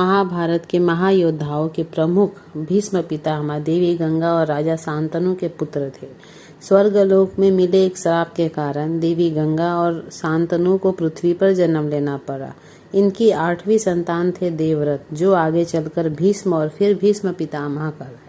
महाभारत के महायोद्धाओं के प्रमुख भीष्म पितामह देवी गंगा और राजा शांतनु के पुत्र थे। स्वर्गलोक में मिले एक श्राप के कारण देवी गंगा और शांतनु को पृथ्वी पर जन्म लेना पड़ा। इनकी 8वीं संतान थे देवव्रत, जो आगे चलकर भीष्म और फिर भीष्म पितामह कहलाए।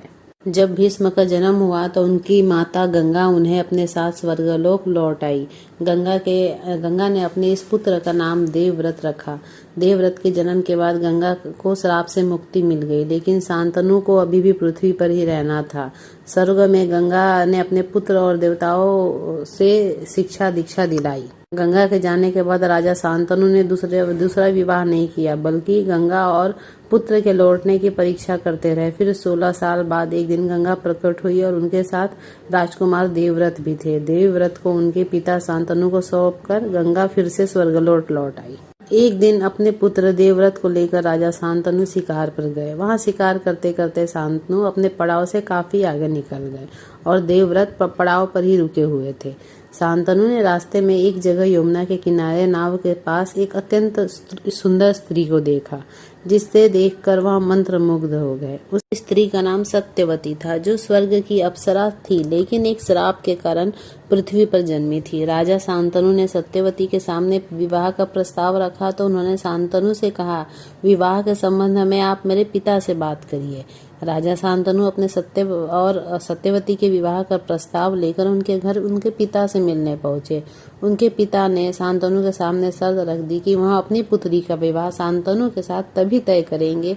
जब भीष्म का जन्म हुआ तो उनकी माता गंगा उन्हें अपने साथ स्वर्गलोक लौट आई। गंगा ने अपने इस पुत्र का नाम देवव्रत रखा। देवव्रत के जन्म के बाद गंगा को श्राप से मुक्ति मिल गई, लेकिन शांतनु को अभी भी पृथ्वी पर ही रहना था। स्वर्ग में गंगा ने अपने पुत्र और देवताओं से शिक्षा दीक्षा दिलाई। गंगा के जाने के बाद राजा शांतनु ने दूसरा विवाह नहीं किया, बल्कि गंगा और पुत्र के लौटने की परीक्षा करते रहे। फिर 16 साल बाद एक दिन गंगा प्रकट हुई और उनके साथ राजकुमार देवव्रत भी थे। देवव्रत को उनके पिता शांतनु को सौंपकर गंगा फिर से स्वर्गलोक लौट आई। एक दिन अपने पुत्र देवव्रत को लेकर राजा शांतनु शिकार पर गए। वहां शिकार करते करते शांतनु अपने पड़ाव से काफी आगे निकल गए और देवव्रत पड़ाव पर ही रुके हुए थे। शांतनु ने रास्ते में एक जगह यमुना के किनारे नाव के पास एक अत्यंत सुंदर स्त्री को देखा, जिससे देखकर वह मंत्रमुग्ध हो गए। उस स्त्री का नाम सत्यवती था, जो स्वर्ग की अप्सरा थी, लेकिन एक श्राप के कारण पृथ्वी पर जन्मी थी। राजा शांतनु ने सत्यवती के सामने विवाह का प्रस्ताव रखा तो उन्होंने शांतनु से कहा, विवाह के संबंध में आप मेरे पिता से बात करिए। राजा शांतनु अपने सत्यवती के विवाह का प्रस्ताव लेकर उनके घर उनके पिता से मिलने पहुंचे। उनके पिता ने शांतनु के सामने शर्त रख दी कि वह अपनी पुत्री का विवाह शांतनु के साथ तभी तय करेंगे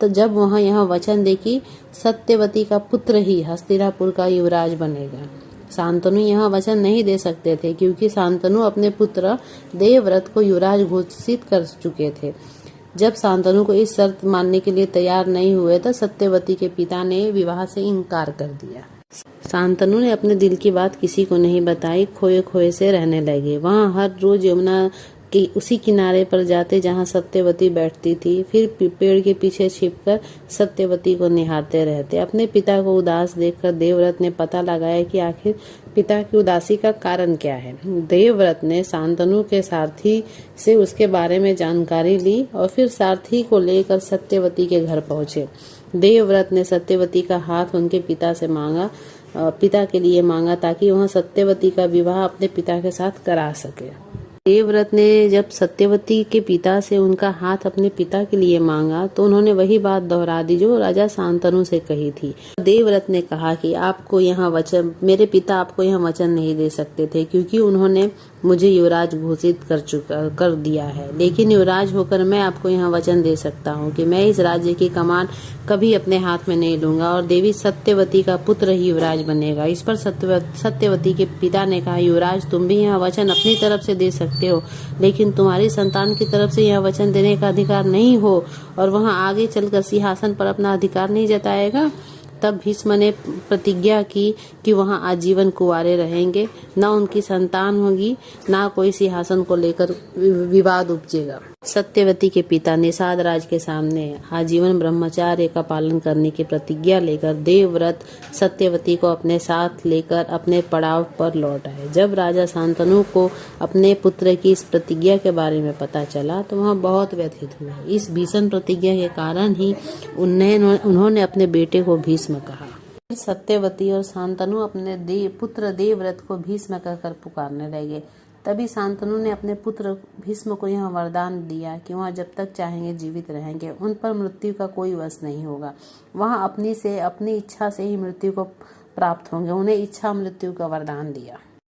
तो जब वह यह वचन दे कि सत्यवती का पुत्र ही हस्तिनापुर का युवराज बनेगा। शांतनु यह वचन नहीं दे सकते थे, क्योंकि शांतनु अपने पुत्र देवव्रत को युवराज घोषित कर चुके थे। जब शांतनु को इस शर्त मानने के लिए तैयार नहीं हुए तो सत्यवती के पिता ने विवाह से इनकार कर दिया। शांतनु ने अपने दिल की बात किसी को नहीं बताई, खोए खोए से रहने लगे। वहां हर रोज यमुना के उसी किनारे पर जाते जहां सत्यवती बैठती थी, फिर पेड़ के पीछे छिपकर सत्यवती को निहारते रहते। अपने पिता को उदास देखकर देवव्रत ने पता लगाया कि आखिर पिता की उदासी का कारण क्या है। देवव्रत ने शांतनु के सारथी से उसके बारे में जानकारी ली और फिर सारथी को लेकर सत्यवती के घर पहुंचे। देवव्रत ने सत्यवती का हाथ उनके पिता के लिए मांगा ताकि वह सत्यवती का विवाह अपने पिता के साथ करा सके। देवव्रत ने जब सत्यवती के पिता से उनका हाथ अपने पिता के लिए मांगा तो उन्होंने वही बात दोहरा दी जो राजा शांतनु से कही थी। देवव्रत ने कहा कि मेरे पिता आपको यह वचन नहीं दे सकते थे, क्योंकि उन्होंने मुझे युवराज घोषित कर दिया है, लेकिन युवराज होकर मैं आपको यह वचन दे सकता हूँ कि मैं इस राज्य की कमान कभी अपने हाथ में नहीं लूंगा और देवी सत्यवती का पुत्र ही युवराज बनेगा। इस पर सत्यवती के पिता ने कहा, युवराज तुम भी यह वचन अपनी तरफ से दे सकते हो, लेकिन तुम्हारी संतान की तरफ से यह वचन देने का अधिकार नहीं हो और वह आगे चलकर सिंहासन पर अपना अधिकार नहीं जताएगा। तब भीष्म ने प्रतिज्ञा की कि वहां आजीवन कुंवारे रहेंगे, न उनकी संतान होगी, न कोई सिंहासन को लेकर विवाद उपजेगा। सत्यवती के पिता निषाद राज के सामने आजीवन ब्रह्मचार्य का पालन करने की प्रतिज्ञा लेकर देवव्रत सत्यवती को अपने साथ लेकर अपने पड़ाव पर लौट आए। जब राजा शांतनु को अपने पुत्र की इस प्रतिज्ञा के बारे में पता चला तो वह बहुत व्यथित हुए। इस भीषण प्रतिज्ञा के कारण ही उन्होंने अपने बेटे को भीष्म कहा। सत्यवती और शांतनु अपने पुत्र देवव्रत को भीष्म कहकर पुकारने लगे। तभी शांतनु ने अपने पुत्र भीष्म को यह वरदान दिया कि वह जब तक चाहेंगे जीवित रहेंगे, उन पर मृत्यु का कोई वश नहीं होगा। वह अपनी इच्छा से ही मृत्यु को प्राप्त होंगे। उन्हें इच्छा मृत्यु का वरदान दिया।